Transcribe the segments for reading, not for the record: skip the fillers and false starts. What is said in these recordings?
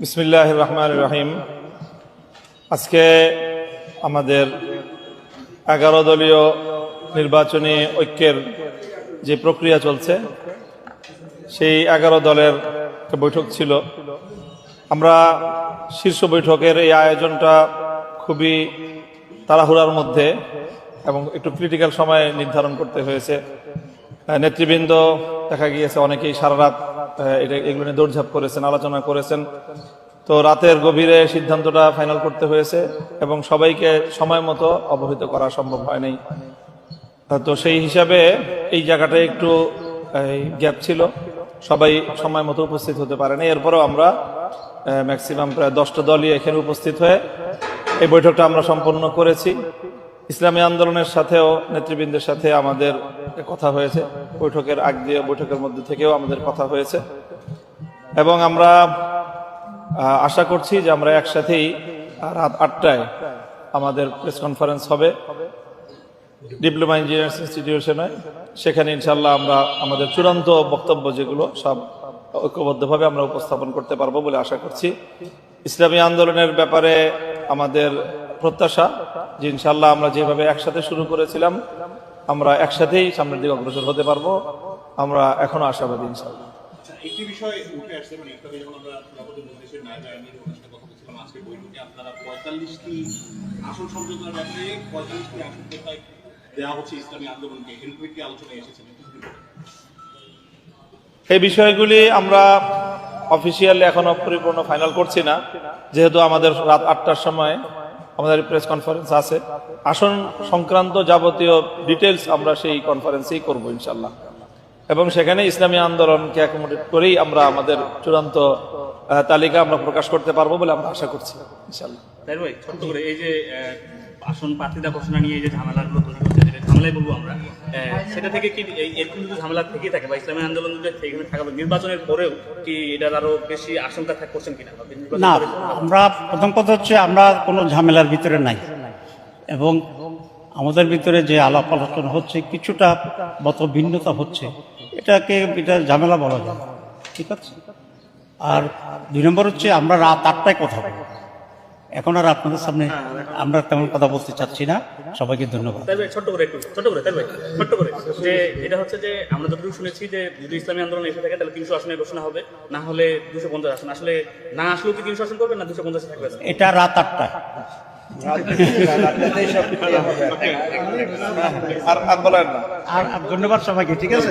বিসমিল্লাহির রহমানির রহিম। আজকে আমাদের 11 দলীয় নির্বাচনী ঐক্যের যে প্রক্রিয়া চলছে, সেই 11 দলের বৈঠক ছিল। আমরা শীর্ষ বৈঠকের এই আয়োজনটা খুবই তাড়াহুড়ার মধ্যে এবং একটু ক্রিটিক্যাল সময় নির্ধারণ করতে হয়েছে। নেতৃবৃন্দ দেখা গিয়েছে অনেকেই সারা রাত এগুলো নিয়ে দৌড়ঝাঁপ করেছেন, আলোচনা করেছেন। তো রাতের গভীরে সিদ্ধান্তটা ফাইনাল করতে হয়েছে এবং সবাইকে সময় মতো অবহিত করা সম্ভব হয় নাই। তো সেই হিসাবে এই জায়গাটায় একটু গ্যাপ ছিল, সবাই সময় মতো উপস্থিত হতে পারেনি। এরপরেও আমরা ম্যাক্সিমাম প্রায় 10টা দলই এখানে উপস্থিত হয়ে এই বৈঠকটা আমরা সম্পন্ন করেছি। ইসলামী আন্দোলনের সাথেও নেতৃবৃন্দের সাথে আমাদের কথা হয়েছে, বৈঠকের আগ দিয়ে বৈঠকের মধ্যে থেকেও আমাদের কথা হয়েছে এবং আমরা আশা করছি যে আমরা একসাথেই রাত 8টায় আমাদের প্রেস কনফারেন্স হবে ডিপ্লোমা ইঞ্জিনিয়ার্স ইনস্টিটিউশনে। সেখানে ইনশাল্লাহ আমরা আমাদের চূড়ান্ত বক্তব্য যেগুলো সব ঐক্যবদ্ধভাবে আমরা উপস্থাপন করতে পারবো বলে আশা করছি। ইসলামী আন্দোলনের ব্যাপারে আমাদের প্রত্যাশা যে ইনশাল্লাহ আমরা যেভাবে একসাথে শুরু করেছিলাম আমরা একসাথেই সামনের দিকে অগ্রসর হতে পারবো, আমরা এখনো আশাবাদী ইনশাল্লাহ। একটি বিষয় উঠে আসছে, মানে একটু আগে যখন আমরা সভাপতি মজলিসের নায়েব আমির ওনার সাথে কথা বলছিলাম, আজকে বৈঠকে আপনারা 45টি আসন সমঝোতার ব্যাপারে 45টি আসন কোথায় দেওয়া হচ্ছে ইসলামী আন্দোলনকে, এরকম একটি আলোচনায় এসেছে। এই বিষয়গুলি আমরা অফিসিয়ালি এখনো পরিপূর্ণ ফাইনাল করছি না, যেহেতু আমাদের রাত 8টার সময় আমাদের প্রেস কনফারেন্স আছে। আসন সংক্রান্ত যাবতীয় ডিটেলস আমরা সেই কনফারেন্সেই করব ইনশাল্লাহ এবং সেখানে ইসলামী আন্দোলনকে অ্যাকোমোডেট করেই আমরা আমাদের চূড়ান্ত তালিকা আমরা প্রকাশ করতে পারবো বলে আমরা আশা করছি ইনশাল্লাহ। তাই ভাই, ছোট্ট করে এই যে আসন প্রার্থীতা ঘোষণা নিয়ে যে ঝামেলাগুলো তৈরি হচ্ছে, যেটা ঝামেলাই বলবো আমরা, সেটা থেকে কি এরকম যদি ঝামেলা থেকেই থাকে বা ইসলামী আন্দোলন যদি এখানে থাকবে নির্বাচনের পরেও কি এটার আরো বেশি আশঙ্কা করছেন কিনা? না, আমরা প্রথম কথা হচ্ছে আমরা কোনো ঝামেলার ভিতরে নাই এবং আমাদের ভিতরে যে আলাপ আলোচনা হচ্ছে কিছুটা মত ভিন্নতা হচ্ছে, এটা ঝামেলা বলা যায়, ঠিক আছে। আর 2 নম্বর হচ্ছে আমরা রাত 8টায় কথা বলবো, এখন আর আপনাদের সামনে আমরা তেমন কথা বলতে চাচ্ছি না। সবাইকে ধন্যবাদ। তাই ভাই, ছোট্ট করে যে এটা হচ্ছে যে আমরা যতটুকু শুনেছি যে যদি ইসলামী আন্দোলন এসে থাকে তাহলে 300 আসনের ঘোষণা হবে, না হলে 250 আসন। আসলে না আসলেও কি 300 আসন করবে না 250 থাকবে? এটা রাত 8টায়। আর বলেন না। আর ধন্যবাদ সবাইকে, ঠিক আছে।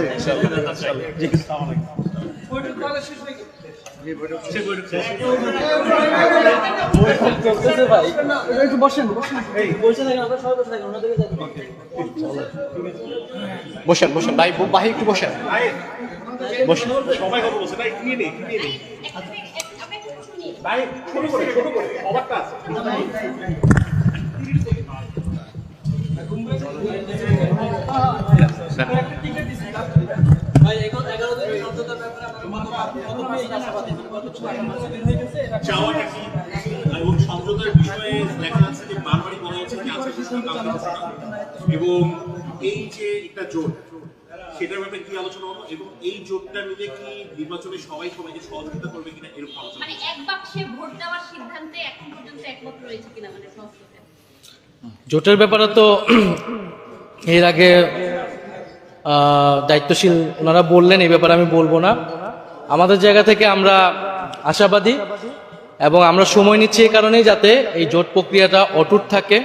বসেন বসেন ভাই, ভাই একটু বসেন বসেন। সবাই কথা বলছে, ভাই নিয়ে নেই ভাই, ছোট করে অবাকটা আছে। সমঝোতার বিষয়ে দেখা যাচ্ছে যে বারবারই বলা হচ্ছে এবং এই যে একটা জোট, সেটার ব্যাপারে কি আলোচনা হলো এবং এই জোটটা মিলে কি নির্বাচনে সবাইকে সহযোগিতা করবে কিনা এরকম আলোচনা, মানে এক বাক্সে ভোট দেওয়ার সিদ্ধান্তে এখন পর্যন্ত একমত রয়েছে কিনা, মানে সংসদে জোটের ব্যাপারে তো এর আগে দায়িত্বশীল ওনারা বললেন, এই ব্যাপারে আমি বলবো না। আমাদের জায়গা থেকে আমরা আশাবাদী এবং আমরা সময় নিচ্ছি এই কারণেই যাতে এই জোট প্রক্রিয়াটা অটুট থাকে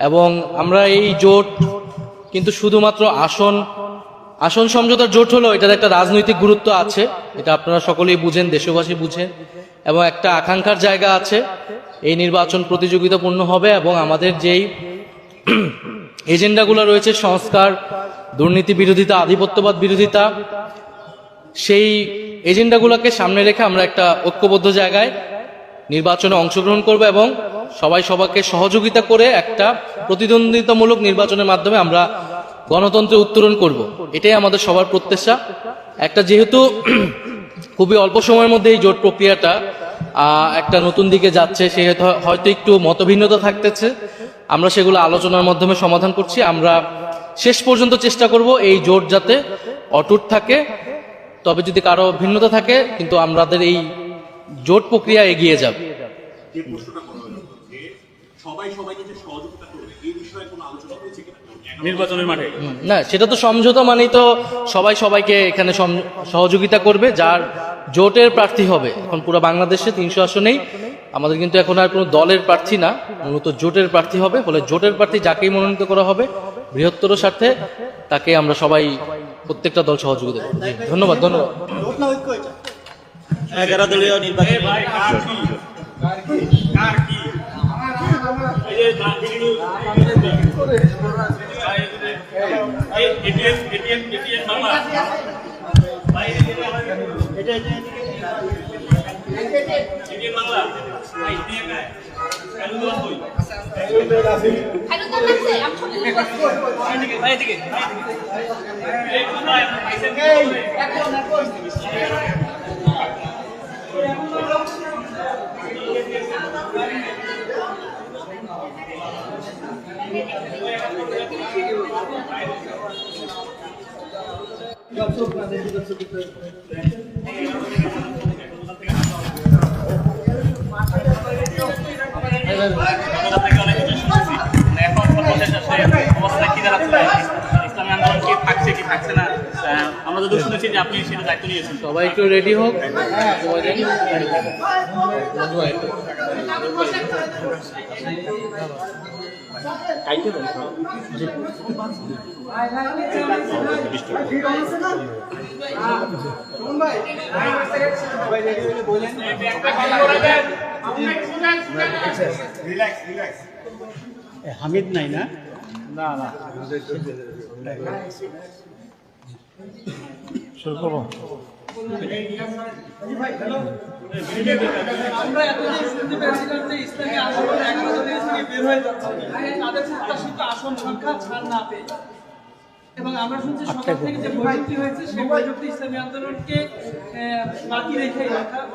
এবং আমরা এই জোট কিন্তু শুধুমাত্র আসন সমঝোতার জোট হলো, এটার একটা রাজনৈতিক গুরুত্ব আছে, এটা আপনারা সকলেই বুঝেন, দেশবাসী বুঝেন এবং একটা আকাঙ্ক্ষার জায়গা আছে। এই নির্বাচন প্রতিযোগিতাপূর্ণ হবে এবং আমাদের যেই এজেন্ডাগুলো রয়েছে, সংস্কার, দুর্নীতি বিরোধিতা, আধিপত্যবাদ বিরোধিতা, সেই এজেন্ডাগুলোকে সামনে রেখে আমরা একটা ঐক্যবদ্ধ জায়গায় নির্বাচনে অংশগ্রহণ করব এবং সবাইকে সহযোগিতা করে একটা প্রতিদ্বন্দ্বিতামূলক নির্বাচনের মাধ্যমে আমরা গণতন্ত্রে উত্তরণ করব। এটাই আমাদের সবার প্রত্যাশা। একটা যেহেতু খুবই অল্প সময়ের মধ্যে এই জোট প্রক্রিয়াটা একটা নতুন দিকে যাচ্ছে, সেহেতু হয়তো একটু মতভিন্নতা থাকতেছে, আমরা সেগুলো আলোচনার মাধ্যমে সমাধান করছি। আমরা শেষ পর্যন্ত চেষ্টা করব এই জোট যাতে অটুট থাকে, তবে যদি কারো ভিন্নতা থাকে কিন্তু আমাদের এই জোট প্রক্রিয়া এগিয়ে যাবে। যে প্রশ্নটা করা হলো যে সবাই সবাইকে যে সহযোগিতা করবে এই বিষয়ে কোনো আলোচনা হয়েছে কিনা? নির্বাচনের মাঠে না, সেটা তো সমঝোতা মানেই তো সবাই সবাইকে এখানে সহযোগিতা করবে। যার জোটের প্রার্থী হবে, এখন পুরো বাংলাদেশে 300 আসনেই আমাদের কিন্তু এখন আর কোনো দলের প্রার্থী না, মূলত জোটের প্রার্থী হবে। ফলে জোটের প্রার্থী যাকেই মনোনীত করা হবে বৃহত্তর স্বার্থে তাকে আমরা সবাই প্রত্যেকটা দল সহযোগিতা করব। ধন্যবাদ। 11 দলীয় নির্বাচন খাইরুদ্দিন লাগছে আমি সব কিছু করছি। আপনাদের থেকে অনেক কিছু শুনেছি। এখন সর্বশেষ অবস্থা কি দাঁড়াচ্ছে, ইসলামী আন্দোলন কি থাকছে কি থাকছে না, আমরা যদিও শুনেছি যে আপনি সেটা দায়িত্ব নিয়েছেন। সবাই একটু রেডি হোক। সময় দেন। হামিদ নাই না? শুরু করবো। আমরা এতদিন শুনতে পেরেছিলাম যে ইসলামী আন্দোলন 11 দলীয় থেকে বের হয়ে যাচ্ছে, তাদের প্রত্যাশিত আসন সংখ্যা ছাড় না পেয়ে। এবং আমরা শুনছি সকাল থেকে যে বৈঠকটি হয়েছে সেই বৈঠকটি ইসলামী আন্দোলনকে বাকি রেখে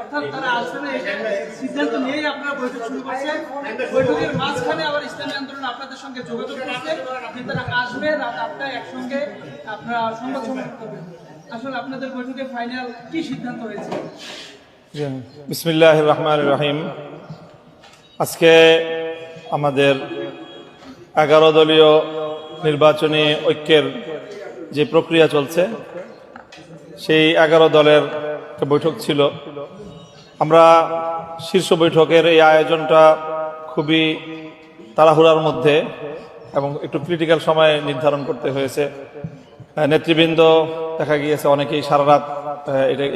অর্থাৎ তারা আসলে সিদ্ধান্ত নিয়েই আপনারা বৈঠক শুরু করছেন। বৈঠকের মাঝখানে আবার ইসলামী আন্দোলন আপনাদের সঙ্গে যোগাযোগ করছে যে তারা আসবে রাত 8টায় একসঙ্গে আপনারা সংবাদ সম্মেলন করবেন। আসলে আপনাদের বৈঠকে ফাইনাল কি সিদ্ধান্ত হয়েছে? বিসমিল্লাহির রহমানির রহিম। আজকে আমাদের 11 দলীয় নির্বাচনী ঐক্যের যে প্রক্রিয়া চলছে সেই 11 দলের একটা বৈঠক ছিল। আমরা শীর্ষ বৈঠকের এই আয়োজনটা খুবই তাড়াহুড়ার মধ্যে এবং একটু ক্রিটিক্যাল সময় নির্ধারণ করতে হয়েছে। নেতৃবৃন্দ দেখা গিয়েছে অনেকেই সারা রাত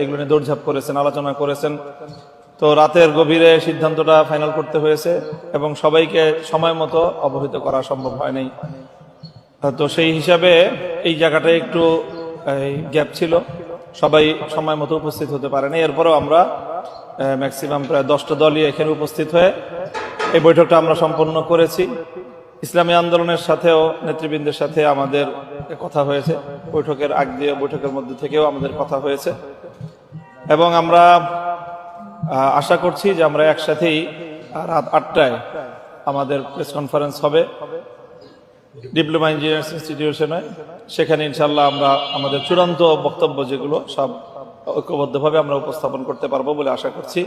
এগুলো নিয়ে দৌড়ঝাঁপ করেছেন, আলোচনা করেছেন। তো রাতের গভীরে সিদ্ধান্তটা ফাইনাল করতে হয়েছে এবং সবাইকে সময় মতো অবহিত করা সম্ভব হয় নাই। তো সেই হিসাবে এই জায়গাটায় একটু গ্যাপ ছিল, সবাই সময় মতো উপস্থিত হতে পারেনি। এরপরেও আমরা ম্যাক্সিমাম প্রায় 10টা দলই এখানে উপস্থিত হয়ে এই বৈঠকটা আমরা সম্পন্ন করেছি। ইসলামী আন্দোলনের সাথেও নেতৃবৃন্দের সাথে আমাদের কথা হয়েছে, বৈঠকের আগ দিয়ে বৈঠকের মধ্যে থেকেও আমাদের কথা হয়েছে এবং আমরা আশা করছি যে আমরা একসাথেই রাত 8টায় আমাদের প্রেস কনফারেন্স হবে ডিপ্লোমা ইঞ্জিনিয়ার্স ইনস্টিটিউশনে। সেখানে ইনশাল্লাহ আমরা আমাদের চূড়ান্ত বক্তব্য যেগুলো সব ঐক্যবদ্ধভাবে আমরা উপস্থাপন করতে পারবো বলে আশা করছি।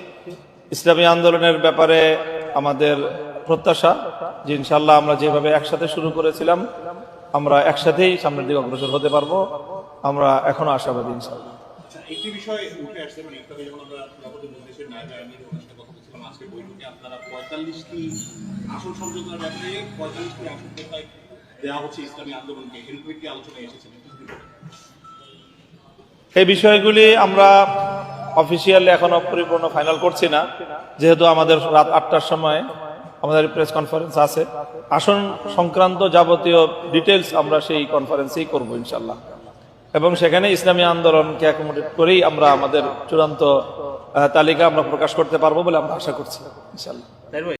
ইসলামী আন্দোলনের ব্যাপারে আমাদের প্রত্যাশা যে ইনশাল্লাহ আমরা যেভাবে একসাথে শুরু করেছিলাম আমরা একসাথেই সামনের দিকে অগ্রসর হতে পারবো, আমরা এখনো আশাবাদী ইনশাল্লাহ। একটি বিষয় উঠে আসছে, মানে একটু আগে যেমন আমরা সভাপতি মজলিসের নায়েব আমির ওনার সাথে কথা বলছিলাম, আজকে বৈঠকে আপনারা 45টি আসন সমঝোতার ব্যাপারে 45টি আসন কোথায় দেওয়া হচ্ছে ইসলামী আন্দোলনকে, এরকম একটি আলোচনায় এসেছে। এই বিষয়গুলি আমরা অফিসিয়ালি এখনো পরিপূর্ণ ফাইনাল করছি না, যেহেতু আমাদের রাত 8টার সময় আমাদের প্রেস কনফারেন্স আছে। আসন সংক্রান্ত যাবতীয় ডিটেলস আমরা সেই কনফারেন্সেই করব ইনশাল্লাহ এবং সেখানে ইসলামী আন্দোলনকে অ্যাকোমোডেট করেই আমরা আমাদের চূড়ান্ত তালিকা আমরা প্রকাশ করতে পারবো বলে আমরা আশা করছি ইনশাল্লাহ।